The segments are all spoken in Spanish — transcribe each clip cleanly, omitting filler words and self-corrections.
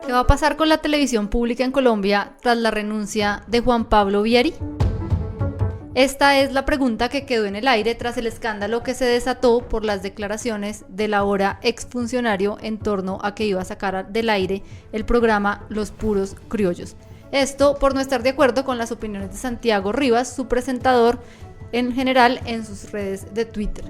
¿Qué va a pasar con la televisión pública en Colombia tras la renuncia de Juan Pablo Vieri? Esta es la pregunta que quedó en el aire tras el escándalo que se desató por las declaraciones del ahora exfuncionario en torno a que iba a sacar del aire el programa Los Puros Criollos. Esto por no estar de acuerdo con las opiniones de Santiago Rivas, su presentador en general en sus redes de Twitter.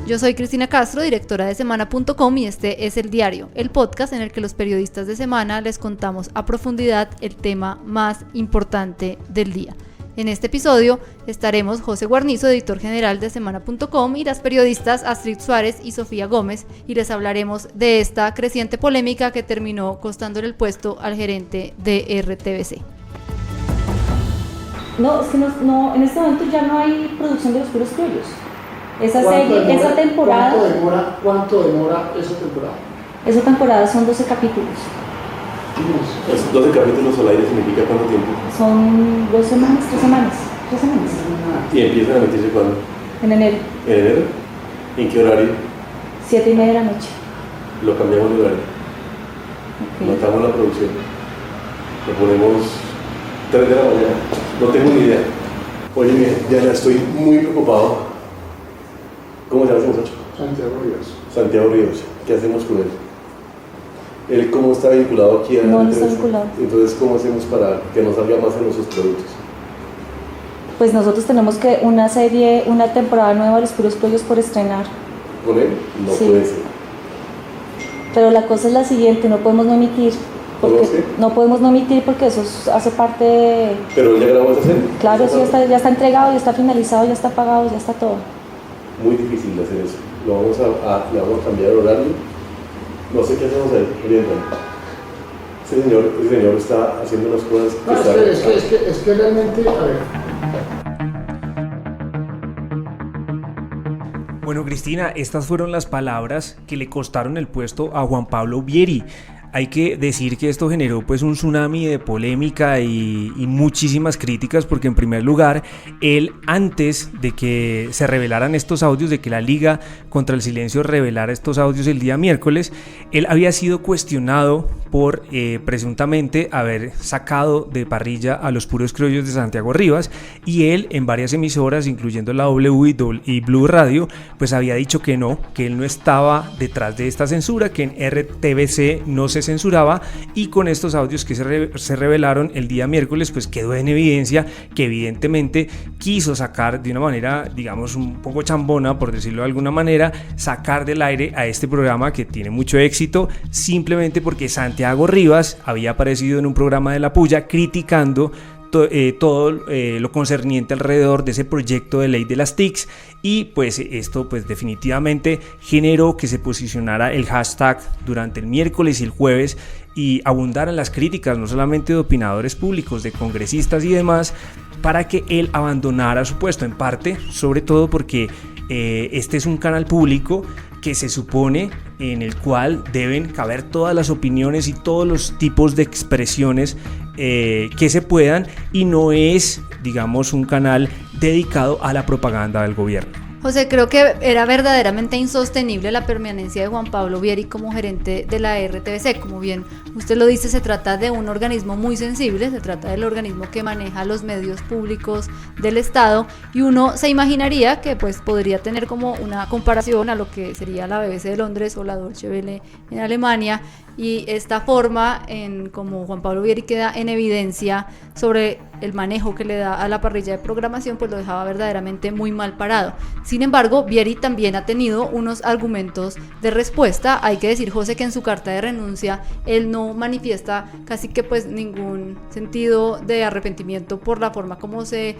Yo soy Cristina Castro, directora de Semana.com, y este es El Diario, el podcast en el que los periodistas de Semana les contamos a profundidad el tema más importante del día. En este episodio estaremos José Guarnizo, editor general de Semana.com, y las periodistas Astrid Suárez y Sofía Gómez, y les hablaremos de esta creciente polémica que terminó costándole el puesto al gerente de RTBC. No, es que no, en este momento ya no hay producción de Los Puros Criollos. Esa serie, esa temporada. ¿Cuánto demora esa temporada? Esa temporada son 12 capítulos. ¿Esos 12 capítulos al aire significa cuánto tiempo? Son 2 semanas, 3 semanas. ¿Y empiezan a emitirse cuándo? En enero. ¿En enero? ¿En qué horario? 7:30 de la noche. Lo cambiamos de horario. Okay. Notamos la producción. Lo ponemos 3 de la mañana. No tengo ni idea. Oye, bien, ya estoy muy preocupado. ¿Cómo se llama ese muchacho? Santiago Rivas. ¿Qué hacemos con él? ¿Él cómo está vinculado aquí? No está vinculado. Entonces, ¿cómo hacemos para que no salga más en nuestros productos? Pues nosotros tenemos que una temporada nueva de Los Puros Criollos por estrenar. ¿Con él? No Sí. puede ser. Pero la cosa es la siguiente, no podemos no emitir. No podemos no emitir porque eso hace parte de... ¿Pero ya grabamos esa serie? Claro, eso ya está entregado, ya está finalizado, ya está pagado, ya está todo. Muy difícil de hacer eso. Le vamos a cambiar el horario. No sé qué hacemos ahí, evidentemente. Ese señor está haciendo unas cosas que Es que realmente, a ver. Bueno, Cristina, estas fueron las palabras que le costaron el puesto a Juan Pablo Vieri. Hay que decir que esto generó pues un tsunami de polémica y muchísimas críticas, porque en primer lugar, él, antes de que se revelaran estos audios, de que la Liga contra el Silencio revelara estos audios el día miércoles, él había sido cuestionado por presuntamente haber sacado de parrilla a Los Puros Criollos de Santiago Rivas, y él en varias emisoras, incluyendo la W y Blue Radio, pues había dicho que él no estaba detrás de esta censura, que en RTBC no se censuraba, y con estos audios que se revelaron el día miércoles, pues quedó en evidencia que evidentemente quiso sacar de una manera, digamos, un poco chambona, por decirlo de alguna manera, sacar del aire a este programa que tiene mucho éxito, simplemente porque Santiago Rivas había aparecido en un programa de La Puya criticando todo lo concerniente alrededor de ese proyecto de ley de las TICs, y pues esto pues definitivamente generó que se posicionara el hashtag durante el miércoles y el jueves y abundaran las críticas, no solamente de opinadores públicos, de congresistas y demás, para que él abandonara su puesto, en parte, sobre todo porque este es un canal público que se supone en el cual deben caber todas las opiniones y todos los tipos de expresiones que se puedan, y no es, digamos, un canal dedicado a la propaganda del gobierno. José, creo que era verdaderamente insostenible la permanencia de Juan Pablo Vieri como gerente de la RTBC. Como bien usted lo dice, se trata de un organismo muy sensible, se trata del organismo que maneja los medios públicos del Estado, y uno se imaginaría que pues podría tener como una comparación a lo que sería la BBC de Londres o la Deutsche Welle en Alemania, y esta forma en como Juan Pablo Vieri queda en evidencia sobre el manejo que le da a la parrilla de programación, pues lo dejaba verdaderamente muy mal parado. Sin embargo, Vieri también ha tenido unos argumentos de respuesta. Hay que decir, José, que en su carta de renuncia él no manifiesta casi que pues ningún sentido de arrepentimiento por la forma como se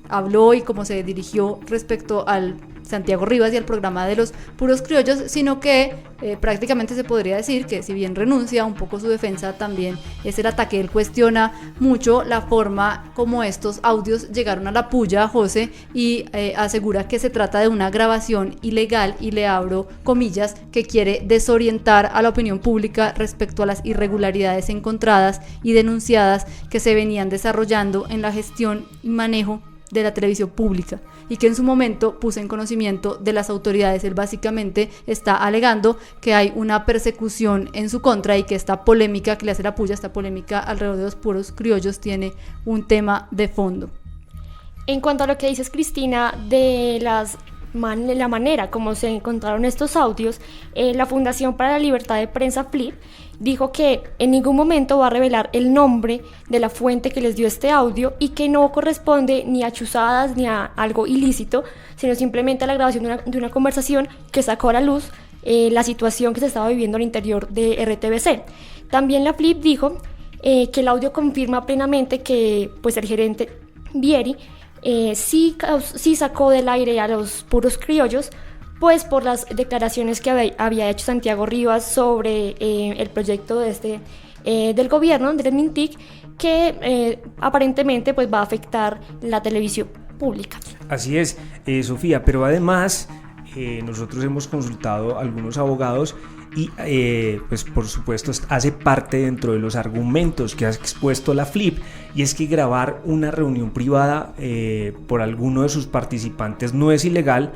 habló y cómo se dirigió respecto al Santiago Rivas y al programa de Los Puros Criollos, sino que prácticamente se podría decir que, si bien renuncia, un poco su defensa también es el ataque. Él cuestiona mucho la forma como estos audios llegaron a La Puya, José, y asegura que se trata de una grabación ilegal, y le abro comillas, que quiere desorientar a la opinión pública respecto a las irregularidades encontradas y denunciadas que se venían desarrollando en la gestión y manejo de la televisión pública. y que en su momento puso en conocimiento de las autoridades. Él básicamente está alegando que hay una persecución en su contra y que esta polémica que le hace la puya, esta polémica alrededor de los puros criollos, tiene un tema de fondo. En cuanto a lo que dices, Cristina, de la manera como se encontraron estos audios, la Fundación para la Libertad de Prensa, FLIP, dijo que en ningún momento va a revelar el nombre de la fuente que les dio este audio y que no corresponde ni a chuzadas ni a algo ilícito, sino simplemente a la grabación de una conversación que sacó a la luz la situación que se estaba viviendo al interior de RTBC. También la FLIP dijo que el audio confirma plenamente que pues, el gerente Vieri sí sacó del aire a los puros criollos, pues por las declaraciones que había hecho Santiago Rivas sobre el proyecto del gobierno, del Mintic, que aparentemente pues, va a afectar la televisión pública. Así es, Sofía, pero además nosotros hemos consultado a algunos abogados y pues por supuesto hace parte dentro de los argumentos que ha expuesto la FLIP, y es que grabar una reunión privada por alguno de sus participantes no es ilegal,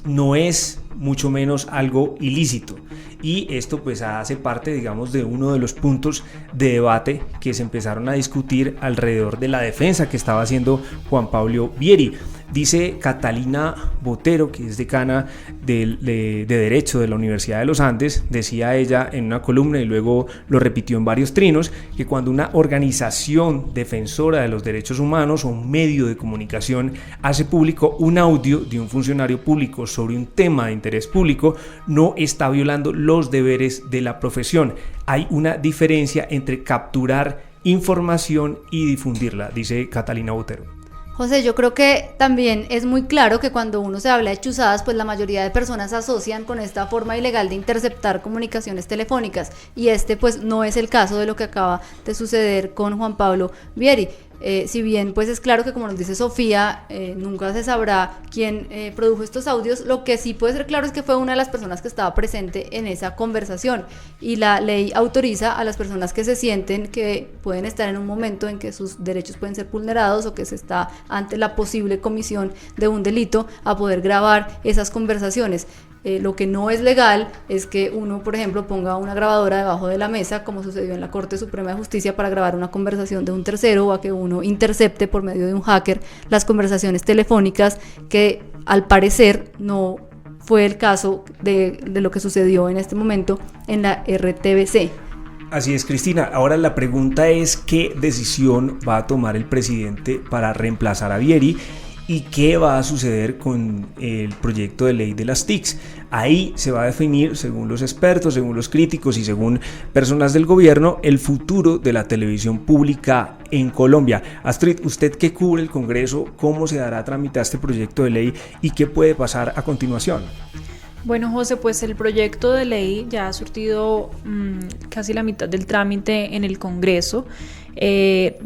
no es mucho menos algo ilícito, y esto pues hace parte, digamos, de uno de los puntos de debate que se empezaron a discutir alrededor de la defensa que estaba haciendo Juan Pablo Vieri. Dice Catalina Botero, que es decana de Derecho de la Universidad de los Andes, decía ella en una columna y luego lo repitió en varios trinos, que cuando una organización defensora de los derechos humanos o un medio de comunicación hace público un audio de un funcionario público sobre un tema de interés público, no está violando los deberes de la profesión. Hay una diferencia entre capturar información y difundirla, dice Catalina Botero. José, yo creo que también es muy claro que cuando uno se habla de chuzadas, pues la mayoría de personas asocian con esta forma ilegal de interceptar comunicaciones telefónicas, y pues no es el caso de lo que acaba de suceder con Juan Pablo Vieri. Si bien pues es claro que, como nos dice Sofía, nunca se sabrá quién produjo estos audios, lo que sí puede ser claro es que fue una de las personas que estaba presente en esa conversación, y la ley autoriza a las personas que se sienten que pueden estar en un momento en que sus derechos pueden ser vulnerados o que se está ante la posible comisión de un delito a poder grabar esas conversaciones. Lo que no es legal es que uno, por ejemplo, ponga una grabadora debajo de la mesa, como sucedió en la Corte Suprema de Justicia, para grabar una conversación de un tercero, o a que uno intercepte por medio de un hacker las conversaciones telefónicas, que al parecer no fue el caso de lo que sucedió en este momento en la RTBC. Así es, Cristina. Ahora la pregunta es: ¿qué decisión va a tomar el presidente para reemplazar a Vieri? ¿Y qué va a suceder con el proyecto de ley de las TICs? Ahí se va a definir, según los expertos, según los críticos y según personas del gobierno, el futuro de la televisión pública en Colombia. Astrid, usted que cubre el Congreso, ¿cómo se dará a tramitar este proyecto de ley y qué puede pasar a continuación? Bueno, José, pues el proyecto de ley ya ha surtido casi la mitad del trámite en el Congreso.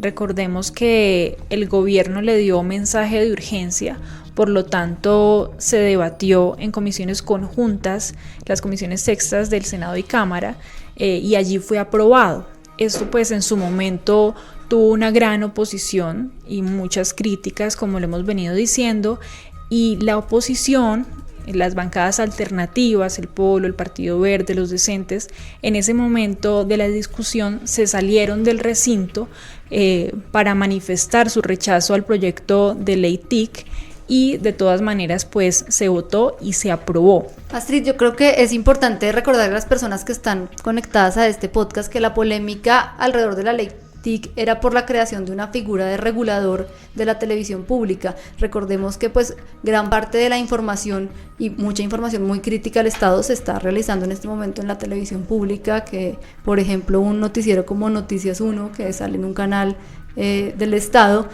Recordemos que el gobierno le dio mensaje de urgencia, por lo tanto se debatió en comisiones conjuntas, las comisiones sextas del Senado y Cámara, y allí fue aprobado. Esto pues en su momento tuvo una gran oposición y muchas críticas, como lo hemos venido diciendo, y la oposición, las bancadas alternativas, el Polo, el Partido Verde, los Decentes, en ese momento de la discusión se salieron del recinto para manifestar su rechazo al proyecto de ley TIC, y de todas maneras pues se votó y se aprobó. Astrid, yo creo que es importante recordar a las personas que están conectadas a este podcast que la polémica alrededor de la ley TIC era por la creación de una figura de regulador de la televisión pública. Recordemos que pues gran parte de la información y mucha información muy crítica al Estado se está realizando en este momento en la televisión pública, que por ejemplo un noticiero como Noticias 1, que sale en un canal del Estado,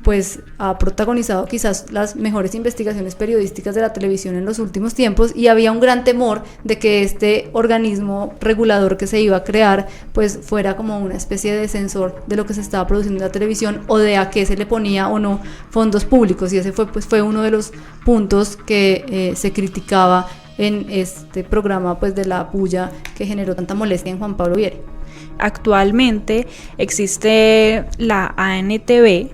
pues ha protagonizado quizás las mejores investigaciones periodísticas de la televisión en los últimos tiempos, y había un gran temor de que este organismo regulador que se iba a crear pues fuera como una especie de censor de lo que se estaba produciendo en la televisión, o de a qué se le ponía o no fondos públicos, y ese fue uno de los puntos que se criticaba en este programa pues de la puya que generó tanta molestia en Juan Pablo Vieri. Actualmente existe la ANTV,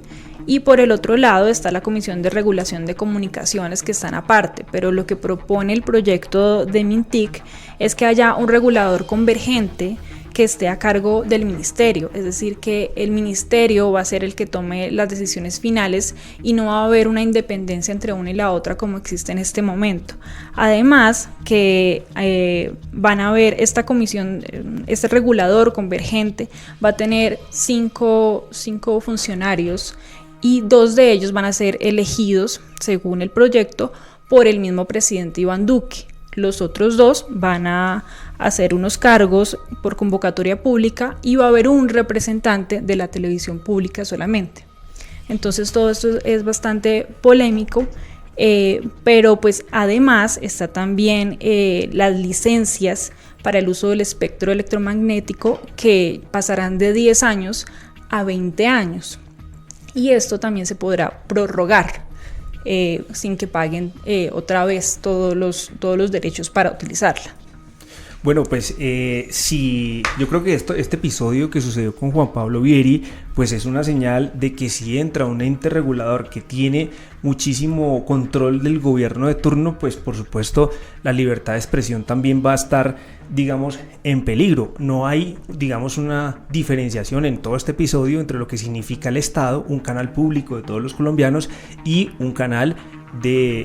y por el otro lado está la Comisión de Regulación de Comunicaciones, que están aparte, pero lo que propone el proyecto de Mintic es que haya un regulador convergente que esté a cargo del ministerio, es decir, que el ministerio va a ser el que tome las decisiones finales y no va a haber una independencia entre una y la otra como existe en este momento. Además, que van a haber esta comisión, este regulador convergente va a tener cinco funcionarios y 2 de ellos van a ser elegidos, según el proyecto, por el mismo presidente Iván Duque. Los otros 2 van a hacer unos cargos por convocatoria pública y va a haber un representante de la televisión pública solamente. Entonces todo esto es bastante polémico, pero pues además está también las licencias para el uso del espectro electromagnético, que pasarán de 10 años a 20 años. Y esto también se podrá prorrogar sin que paguen otra vez todos los derechos para utilizarla. Bueno, pues sí, yo creo que este episodio que sucedió con Juan Pablo Vieri, pues es una señal de que si entra un ente regulador que tiene muchísimo control del gobierno de turno, pues por supuesto la libertad de expresión también va a estar, digamos, en peligro. No hay, digamos, una diferenciación en todo este episodio entre lo que significa el Estado, un canal público de todos los colombianos, y un canal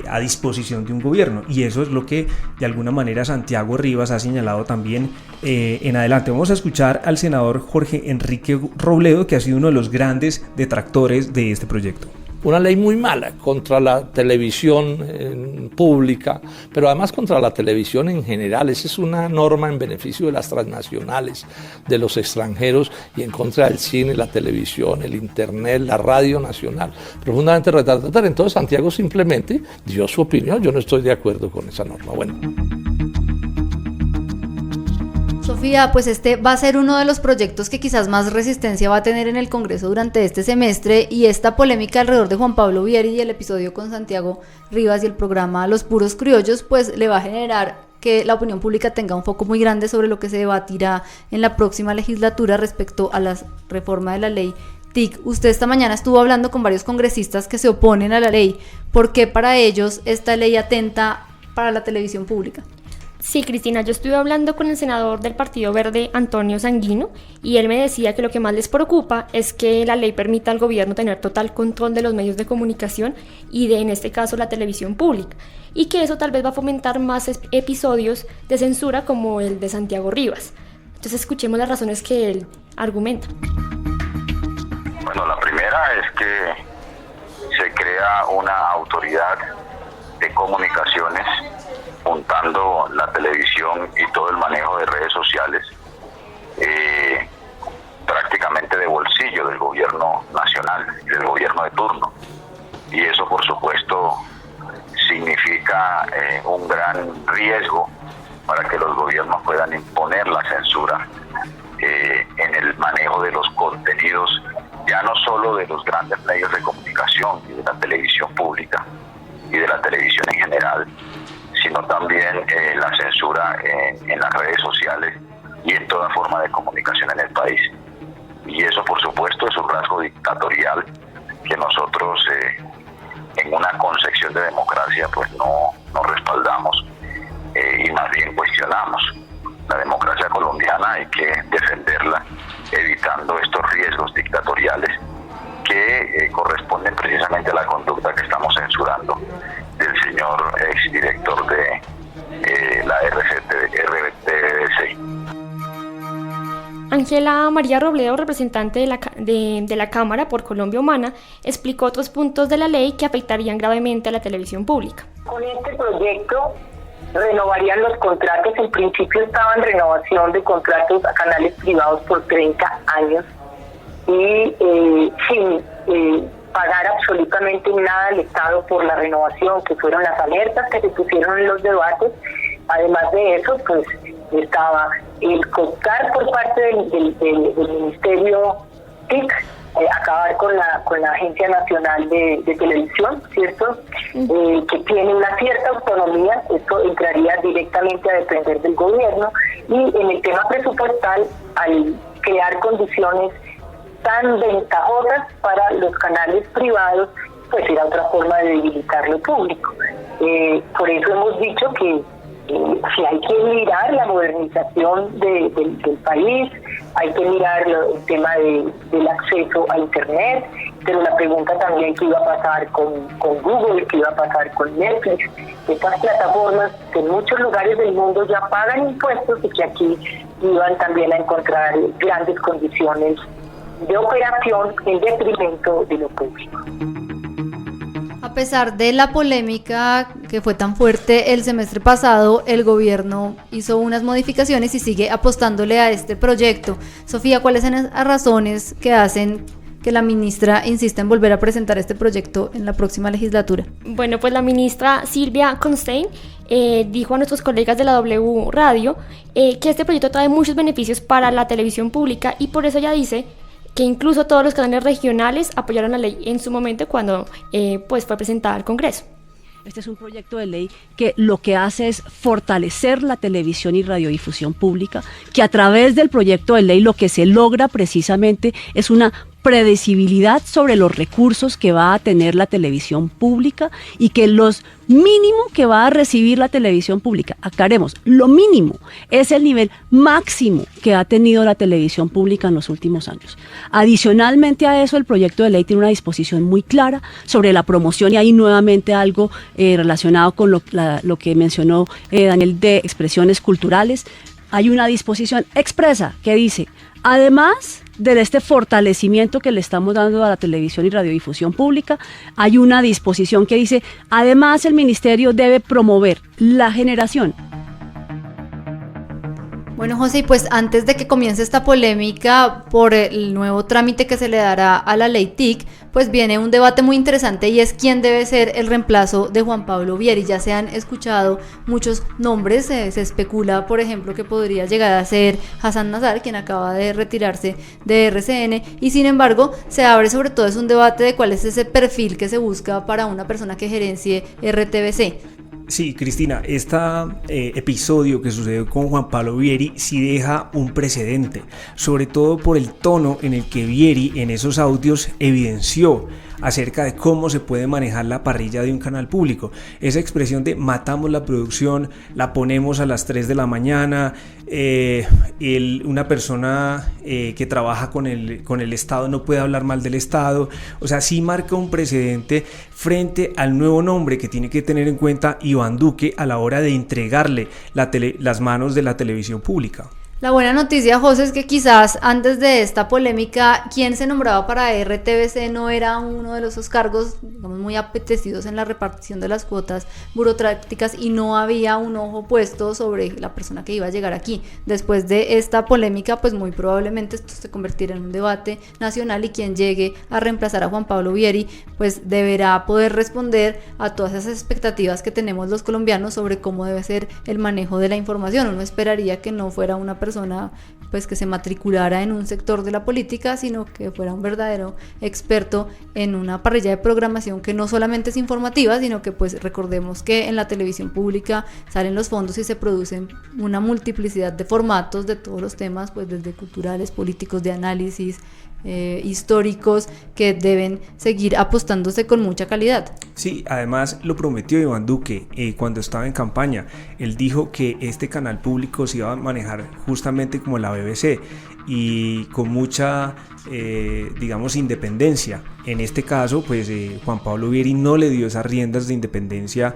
a disposición de un gobierno, y eso es lo que de alguna manera Santiago Rivas ha señalado también en adelante. Vamos a escuchar al senador Jorge Enrique Robledo, que ha sido uno de los grandes detractores de este proyecto. Una ley muy mala contra la televisión pública, pero además contra la televisión en general. Esa es una norma en beneficio de las transnacionales, de los extranjeros, y en contra del cine, la televisión, el internet, la radio nacional. Profundamente retardataria. Entonces Santiago simplemente dio su opinión. Yo no estoy de acuerdo con esa norma. Bueno. Sofía, pues este va a ser uno de los proyectos que quizás más resistencia va a tener en el Congreso durante este semestre, y esta polémica alrededor de Juan Pablo Vieri y el episodio con Santiago Rivas y el programa Los Puros Criollos, pues le va a generar que la opinión pública tenga un foco muy grande sobre lo que se debatirá en la próxima legislatura respecto a la reforma de la ley TIC. Usted esta mañana estuvo hablando con varios congresistas que se oponen a la ley. ¿Por qué para ellos esta ley atenta para la televisión pública? Sí, Cristina, yo estuve hablando con el senador del Partido Verde, Antonio Sanguino, y él me decía que lo que más les preocupa es que la ley permita al gobierno tener total control de los medios de comunicación y en este caso, la televisión pública, y que eso tal vez va a fomentar más episodios de censura como el de Santiago Rivas. Entonces escuchemos las razones que él argumenta. Bueno, la primera es que se crea una autoridad de comunicaciones juntando la televisión y todo el manejo de redes sociales, prácticamente de bolsillo del gobierno nacional, del gobierno de turno. Y eso, por supuesto, significa un gran riesgo para que los gobiernos puedan imponer la censura en el manejo de los contenidos, ya no solo de los grandes medios de comunicación y de la televisión pública y de la televisión en general, sino también la censura en las redes sociales y en toda forma de comunicación en el país. Y eso, por supuesto, es un rasgo dictatorial que nosotros, en una concepción de democracia, pues no respaldamos y más bien cuestionamos. La democracia colombiana hay que defenderla, evitando estos riesgos dictatoriales que corresponden precisamente a la conducta que estamos censurando del señor exdirector de la RTBC. Ángela María Robledo, representante de la Cámara por Colombia Humana, explicó otros puntos de la ley que afectarían gravemente a la televisión pública. Con este proyecto renovarían los contratos. En principio estaba en renovación de contratos a canales privados por 30 años y sin pagar absolutamente nada al Estado por la renovación, que fueron las alertas que se pusieron en los debates. Además de eso, pues estaba el costar por parte del Ministerio TIC, acabar con la Agencia Nacional de Televisión, ¿cierto? Que tiene una cierta autonomía. Esto entraría directamente a depender del gobierno. Y en el tema presupuestal, al crear condiciones tan ventajosas para los canales privados, pues era otra forma de debilitar lo público. Por eso hemos dicho que si hay que mirar la modernización del país, hay que mirar el tema del acceso a Internet, pero la pregunta también qué iba a pasar con Google, qué iba a pasar con Netflix, estas plataformas que en muchos lugares del mundo ya pagan impuestos y que aquí iban también a encontrar grandes condiciones de operación en detrimento de lo público. A pesar de la polémica que fue tan fuerte el semestre pasado, el gobierno hizo unas modificaciones y sigue apostándole a este proyecto. Sofía, ¿cuáles son las razones que hacen que la ministra insista en volver a presentar este proyecto en la próxima legislatura? Bueno, pues la ministra Silvia Constein dijo a nuestros colegas de la W Radio que este proyecto trae muchos beneficios para la televisión pública y por eso ella dice que incluso todos los canales regionales apoyaron la ley en su momento cuando pues fue presentada al Congreso. Este es un proyecto de ley que lo que hace es fortalecer la televisión y radiodifusión pública, que a través del proyecto de ley lo que se logra precisamente es una predecibilidad sobre los recursos que va a tener la televisión pública y que los mínimo que va a recibir la televisión pública, aclaremos, lo mínimo es el nivel máximo que ha tenido la televisión pública en los últimos años. Adicionalmente a eso, el proyecto de ley tiene una disposición muy clara sobre la promoción y ahí nuevamente algo relacionado con lo que mencionó Daniel de expresiones culturales. Hay una disposición expresa que dice, además de este fortalecimiento que le estamos dando a la televisión y radiodifusión pública, hay una disposición que dice, además el ministerio debe promover la generación. Bueno, José, pues antes de que comience esta polémica por el nuevo trámite que se le dará a la ley TIC, pues viene un debate muy interesante y es quién debe ser el reemplazo de Juan Pablo Vieri. Ya se han escuchado muchos nombres, se especula, por ejemplo, que podría llegar a ser Hassan Nazar, quien acaba de retirarse de RCN, y sin embargo se abre sobre todo es un debate de cuál es ese perfil que se busca para una persona que gerencie RTBC. Sí, Cristina, este episodio que sucedió con Juan Pablo Vieri sí deja un precedente, sobre todo por el tono en el que Vieri en esos audios evidenció acerca de cómo se puede manejar la parrilla de un canal público. Esa expresión de matamos la producción, la ponemos a las 3 de la mañana, una persona que trabaja con el Estado no puede hablar mal del Estado, o sea, sí marca un precedente frente al nuevo nombre que tiene que tener en cuenta Iván Duque a la hora de entregarle las manos de la televisión pública. La buena noticia, José, es que quizás antes de esta polémica, quien se nombraba para RTBC no era uno de esos cargos, digamos, muy apetecidos en la repartición de las cuotas burocráticas y no había un ojo puesto sobre la persona que iba a llegar aquí. Después de esta polémica, pues muy probablemente esto se convertirá en un debate nacional y quien llegue a reemplazar a Juan Pablo Vieri, pues deberá poder responder a todas esas expectativas que tenemos los colombianos sobre cómo debe ser el manejo de la información. Uno esperaría que no fuera una persona pues que se matriculara en un sector de la política, sino que fuera un verdadero experto en una parrilla de programación que no solamente es informativa, sino que pues recordemos que en la televisión pública salen los fondos y se producen una multiplicidad de formatos de todos los temas, pues desde culturales, políticos, de análisis, históricos, que deben seguir apostándose con mucha calidad. Sí, además lo prometió Iván Duque cuando estaba en campaña. Él dijo que este canal público se iba a manejar justamente como la BBC y con mucha, digamos, independencia. En este caso, pues Juan Pablo Vieri no le dio esas riendas de independencia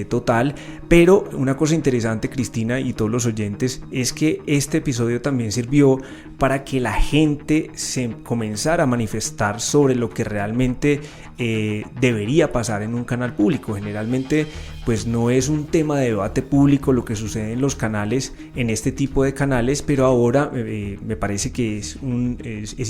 total, pero una cosa interesante, Cristina y todos los oyentes, es que este episodio también sirvió para que la gente se comenzara a manifestar sobre lo que realmente debería pasar en un canal público. Generalmente, pues no es un tema de debate público lo que sucede en los canales, en este tipo de canales, pero ahora me parece que es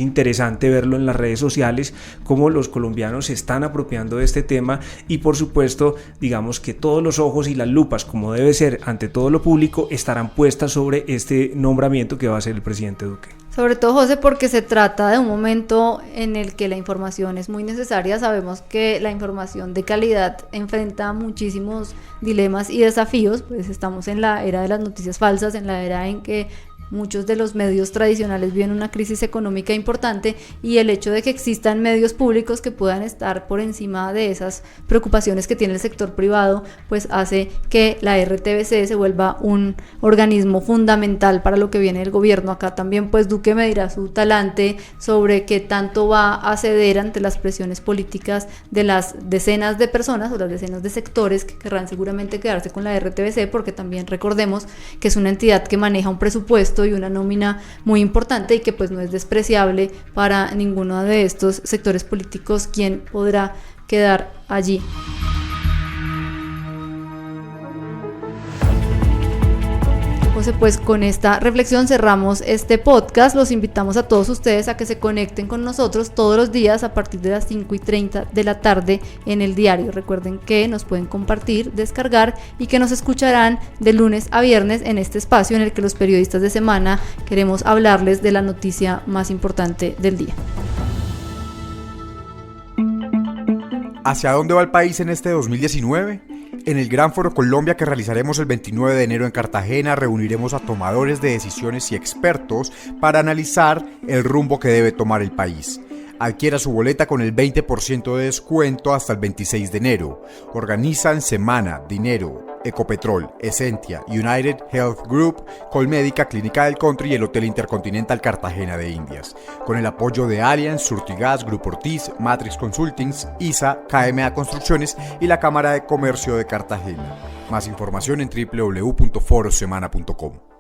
interesante verlo en las redes sociales, cómo los colombianos se están apropiando de este tema y por supuesto, digamos que todos los ojos y las lupas, como debe ser ante todo lo público, estarán puestas sobre este nombramiento que va a ser el presidente Duque. Sobre todo, José, porque se trata de un momento en el que la información es muy necesaria. Sabemos que la información de calidad enfrenta muchísimos dilemas y desafíos, pues estamos en la era de las noticias falsas, en la era en que muchos de los medios tradicionales viven una crisis económica importante, y el hecho de que existan medios públicos que puedan estar por encima de esas preocupaciones que tiene el sector privado, pues hace que la RTBC se vuelva un organismo fundamental para lo que viene del gobierno. Acá también pues Duque me dirá su talante sobre qué tanto va a ceder ante las presiones políticas de las decenas de personas o las decenas de sectores que querrán seguramente quedarse con la RTBC, porque también recordemos que es una entidad que maneja un presupuesto y una nómina muy importante, y que pues no es despreciable para ninguno de estos sectores políticos quien podrá quedar allí. José, pues con esta reflexión cerramos este podcast. Los invitamos a todos ustedes a que se conecten con nosotros todos los días a partir de las 5:30 de la tarde en El Diario. Recuerden que nos pueden compartir, descargar, y que nos escucharán de lunes a viernes en este espacio en el que los periodistas de semana queremos hablarles de la noticia más importante del día. ¿Hacia dónde va el país en este 2019? En el Gran Foro Colombia, que realizaremos el 29 de enero en Cartagena, reuniremos a tomadores de decisiones y expertos para analizar el rumbo que debe tomar el país. Adquiera su boleta con el 20% de descuento hasta el 26 de enero. Organizan Semana, Dinero, Ecopetrol, Essentia, United Health Group, Colmédica, Clínica del Country y el Hotel Intercontinental Cartagena de Indias. Con el apoyo de Allianz, Surtigas, Grupo Ortiz, Matrix Consultings, ISA, KMA Construcciones y la Cámara de Comercio de Cartagena. Más información en www.forosemana.com.